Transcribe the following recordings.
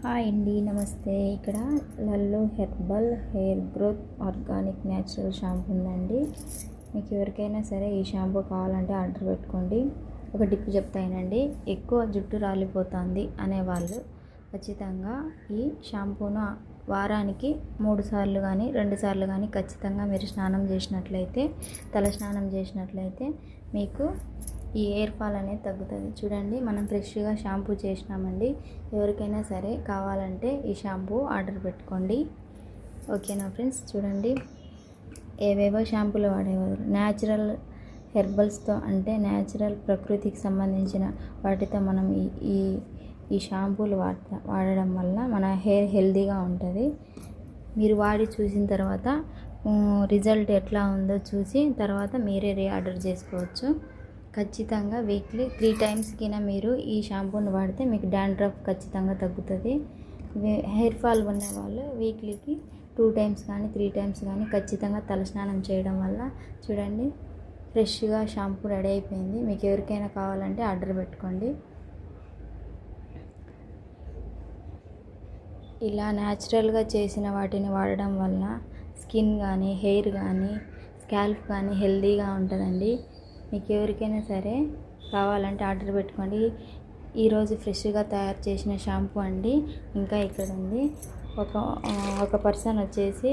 Hi అండి, నమస్తే. ఇక్కడ లల్లో herbal hair growth organic natural shampoo ఉందండి. మీకు ఎవరికైనా సరే ఈ షాంపూ కావాలంటే ఆర్డర్ పెట్టుకోండి. ఒక టిప్ చెప్తానండి. ఎక్కువ జుట్టు రాలిపోతుంది అనేవాళ్ళు ఖచ్చితంగా ఈ షాంపూను వారానికి 3 సార్లు కానీ 2 సార్లు కానీ ఖచ్చితంగా మీరు తల స్నానం చేసినట్లయితే మీకు ఈ హెయిర్ ఫాల్ అనేది తగ్గుతుంది. చూడండి, మనం ఫ్రెష్గా షాంపూ చేసినామండి. ఎవరికైనా సరే కావాలంటే ఈ షాంపూ ఆర్డర్ పెట్టుకోండి. ఓకేనా ఫ్రెండ్స్? చూడండి, ఏవేవో షాంపూలు వాడేవారు. న్యాచురల్ హెర్బల్స్తో అంటే న్యాచురల్ ప్రకృతికి సంబంధించిన వాటితో మనం ఈ షాంపూలు వాడడం వల్ల మన హెయిర్ హెల్తీగా ఉంటుంది. మీరు వాడి చూసిన తర్వాత రిజల్ట్ ఎట్లా ఉందో చూసి తర్వాత మీరే రీఆర్డర్ చేసుకోవచ్చు. ఖచ్చితంగా వీక్లీ 3 times మీరు ఈ షాంపూని వాడితే మీకు డాండ్రఫ్ ఖచ్చితంగా తగ్గుతుంది. హెయిర్ ఫాల్ ఉన్న వాళ్ళు వీక్లీకి 2 times కానీ 3 times కానీ ఖచ్చితంగా తలస్నానం చేయడం వల్ల చూడండి, ఫ్రెష్గా షాంపూ రెడీ అయిపోయింది. మీకు ఎవరికైనా కావాలంటే ఆర్డర్ పెట్టుకోండి. ఇలా న్యాచురల్గా చేసిన వాటిని వాడడం వల్ల స్కిన్ కానీ హెయిర్ కానీ స్కాల్ప్ కానీ హెల్తీగా ఉంటుందండి. మీకు ఎవరికైనా సరే కావాలంటే ఆర్డర్ పెట్టుకోండి. ఈరోజు ఫ్రెష్గా తయారు చేసిన షాంపూ అండి. ఇంకా ఇక్కడ ఉంది. ఒక పర్సన్ వచ్చేసి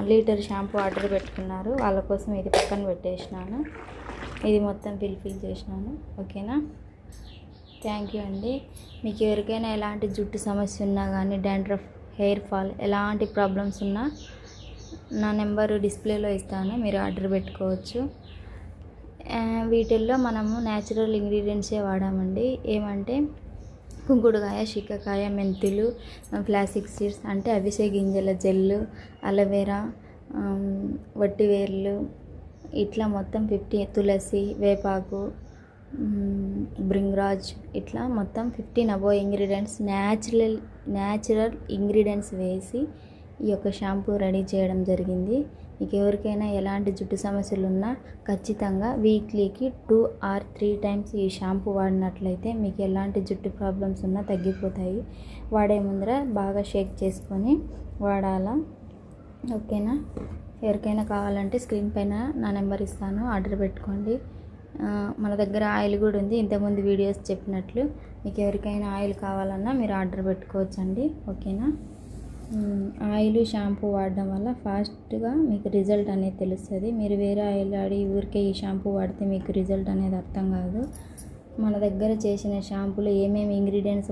లీటర్ షాంపూ ఆర్డర్ పెట్టుకున్నారు. వాళ్ళ కోసం ఇది పక్కన పెట్టేసినాను. ఇది మొత్తం ఫిల్ చేసినాను. ఓకేనా? థ్యాంక్ యూ అండి. మీకు ఎవరికైనా ఎలాంటి జుట్టు సమస్య ఉన్నా కానీ డాండ్రఫ్, హెయిర్ ఫాల్ ఎలాంటి ప్రాబ్లమ్స్ ఉన్నా నా నెంబరు డిస్ప్లేలో ఇస్తాను, మీరు ఆర్డర్ పెట్టుకోవచ్చు. వీటిల్లో మనము న్యాచురల్ ఇంగ్రీడియంట్సే వాడామండి. ఏమంటే కుంకుడుకాయ, శిక్కకాయ, మెంతులు, ఫ్లాక్స్ సీడ్స్ అంటే అవిసె గింజల జెల్లు, అలోవెరా, వట్టివేర్లు, ఇట్లా మొత్తం 50, తులసి, వేపాకు, బ్రింగ్రాజ్, ఇట్లా మొత్తం 15 అబోవ్ ఇంగ్రీడియంట్స్ న్యాచురల్ ఇంగ్రీడియంట్స్ వేసి ఈ యొక్క షాంపూ రెడీ చేయడం జరిగింది. మీకు ఎవరికైనా ఎలాంటి జుట్టు సమస్యలు ఉన్నా ఖచ్చితంగా వీక్లీకి 2 or 3 times ఈ షాంపూ వాడినట్లయితే మీకు ఎలాంటి జుట్టు ప్రాబ్లమ్స్ ఉన్నా తగ్గిపోతాయి. వాడే ముందర బాగా షేక్ చేసుకొని వాడాలా. ఓకేనా? ఎవరికైనా కావాలంటే స్క్రీన్ పైన నా నెంబర్ ఇస్తాను, ఆర్డర్ పెట్టుకోండి. మన దగ్గర ఆయిల్ కూడా ఉంది. ఇంతకుముందు వీడియోస్ చెప్పినట్లు మీకు ఎవరికైనా ఆయిల్ కావాలన్నా మీరు ఆర్డర్ పెట్టుకోవచ్చండి. ఓకేనా? ఆయిల్, షాంపూ వాడడం వల్ల ఫాస్ట్గా మీకు రిజల్ట్ అనేది తెలుస్తుంది. మీరు వేరే ఆయిల్ వాడి ఊరికే ఈ షాంపూ వాడితే మీకు రిజల్ట్ అనేది అర్థం కాదు. మన దగ్గర చేసిన షాంపూలో ఏమేమి ఇంగ్రీడియంట్స్